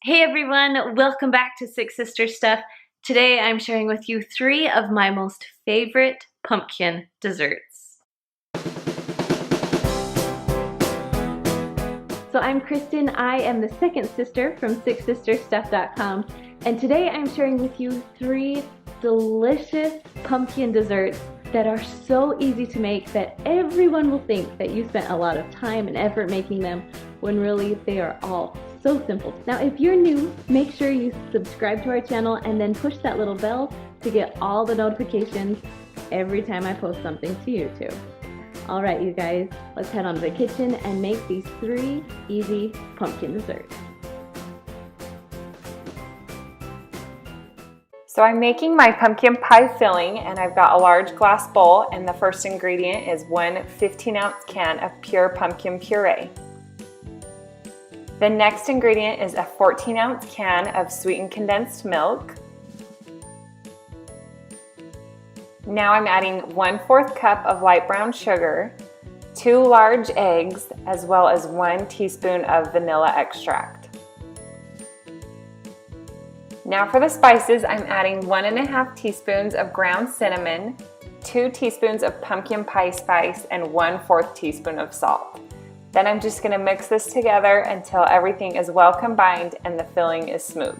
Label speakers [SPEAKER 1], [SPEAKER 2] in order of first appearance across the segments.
[SPEAKER 1] Hey everyone, welcome back to Six Sister Stuff. Today I'm sharing with you 3 of my most favorite pumpkin desserts. So I'm Kristen, I am the second sister from SixSisterStuff.com, and today I'm sharing with you 3 delicious pumpkin desserts that are so easy to make that everyone will think that you spent a lot of time and effort making them, when really they are all so simple. Now if you're new, make sure you subscribe to our channel and then push that little bell to get all the notifications every time I post something to YouTube. Alright you guys, let's head on to the kitchen and make these 3 easy pumpkin desserts.
[SPEAKER 2] So I'm making my pumpkin pie filling, and I've got a large glass bowl, and the first ingredient is 1 15-ounce can of pure pumpkin puree. The next ingredient is a 14-ounce can of sweetened condensed milk. Now I'm adding 1/4 cup of light brown sugar, 2 large eggs, as well as 1 teaspoon of vanilla extract. Now for the spices, I'm adding 1½ teaspoons of ground cinnamon, 2 teaspoons of pumpkin pie spice, and 1/4 teaspoon of salt. Then I'm just going to mix this together until everything is well combined and the filling is smooth.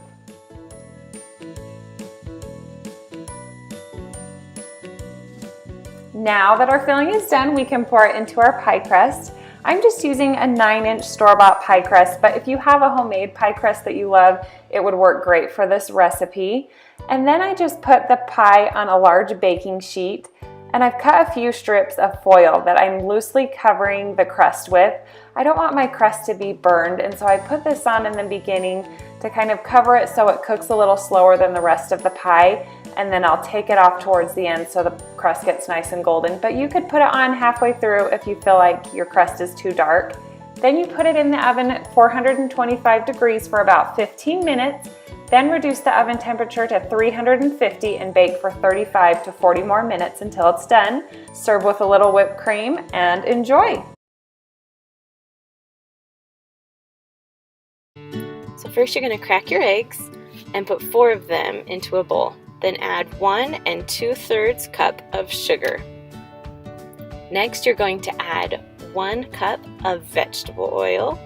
[SPEAKER 2] Now that our filling is done, we can pour it into our pie crust. I'm just using a 9-inch store-bought pie crust, but if you have a homemade pie crust that you love, it would work great for this recipe. And then I just put the pie on a large baking sheet, and I've cut a few strips of foil that I'm loosely covering the crust with. I don't want my crust to be burned, and so I put this on in the beginning to kind of cover it so it cooks a little slower than the rest of the pie, and then I'll take it off towards the end so the crust gets nice and golden. But you could put it on halfway through if you feel like your crust is too dark. Then you put it in the oven at 425 degrees for about 15 minutes. Then reduce the oven temperature to 350 and bake for 35 to 40 more minutes until it's done. Serve with a little whipped cream and enjoy!
[SPEAKER 3] So first you're going to crack your eggs and put 4 of them into a bowl. Then add 1 2/3 cup of sugar. Next you're going to add 1 cup of vegetable oil.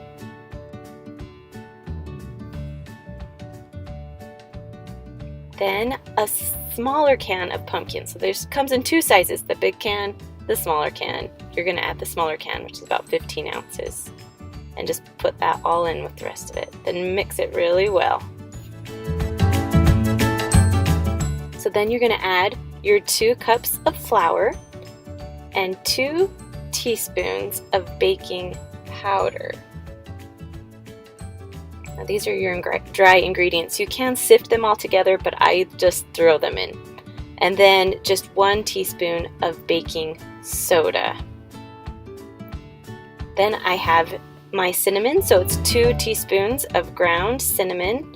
[SPEAKER 3] Then a smaller can of pumpkin. So there's comes in 2 sizes, the big can, the smaller can. You're going to add the smaller can, which is about 15 ounces. And just put that all in with the rest of it. Then mix it really well. So then you're going to add your 2 cups of flour and 2 teaspoons of baking powder. Now these are your dry ingredients. You can sift them all together, but I just throw them in. And then just 1 teaspoon of baking soda. Then I have my cinnamon, so it's 2 teaspoons of ground cinnamon,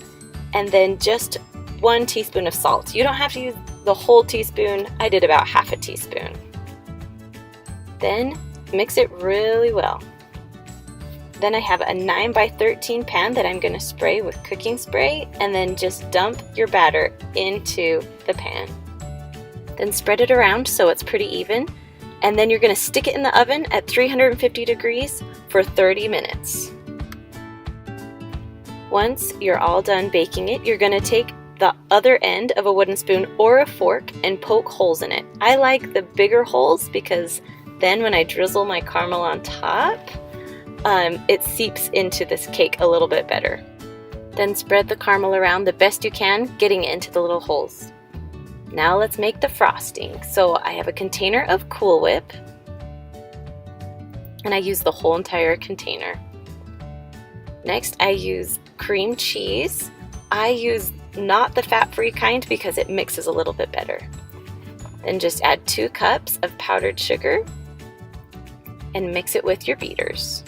[SPEAKER 3] and then just 1 teaspoon of salt. You don't have to use the whole teaspoon. I did about half a teaspoon. Then mix it really well. Then I have a 9x13 pan that I'm going to spray with cooking spray, and then just dump your batter into the pan. Then spread it around so it's pretty even, and then you're going to stick it in the oven at 350 degrees for 30 minutes. Once you're all done baking it, you're going to take the other end of a wooden spoon or a fork and poke holes in it. I like the bigger holes because then when I drizzle my caramel on top, it seeps into this cake a little bit better. Then spread the caramel around the best you can, getting it into the little holes. Now let's make the frosting. So I have a container of Cool Whip, and I use the whole entire container. Next I use cream cheese. I use not the fat-free kind because it mixes a little bit better. Then just add 2 cups of powdered sugar and mix it with your beaters.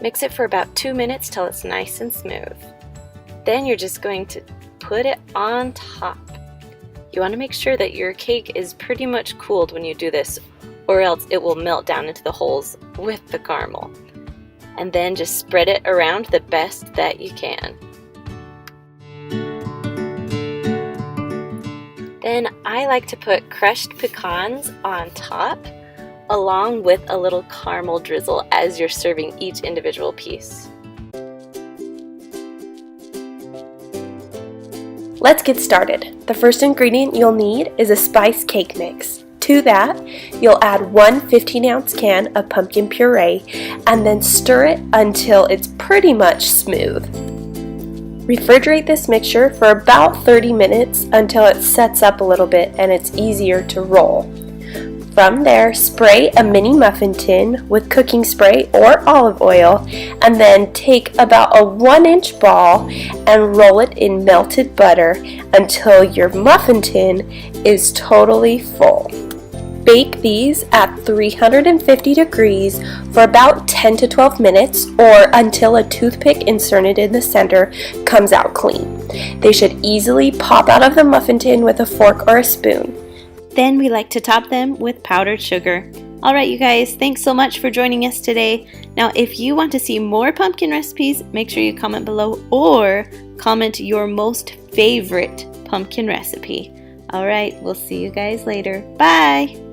[SPEAKER 3] Mix it for about 2 minutes till it's nice and smooth. Then you're just going to put it on top. You want to make sure that your cake is pretty much cooled when you do this, or else it will melt down into the holes with the caramel. And then just spread it around the best that you can. Then I like to put crushed pecans on top, along with a little caramel drizzle as you're serving each individual piece.
[SPEAKER 4] Let's get started. The first ingredient you'll need is a spice cake mix. To that, you'll add one 15-ounce can of pumpkin puree and then stir it until it's pretty much smooth. Refrigerate this mixture for about 30 minutes until it sets up a little bit and it's easier to roll. From there, spray a mini muffin tin with cooking spray or olive oil, and then take about a 1-inch ball and roll it in melted butter until your muffin tin is totally full. Bake these at 350 degrees for about 10 to 12 minutes or until a toothpick inserted in the center comes out clean. They should easily pop out of the muffin tin with a fork or a spoon.
[SPEAKER 1] Then we like to top them with powdered sugar. Alright you guys, thanks so much for joining us today. Now if you want to see more pumpkin recipes, make sure you comment below or comment your most favorite pumpkin recipe. Alright, we'll see you guys later. Bye!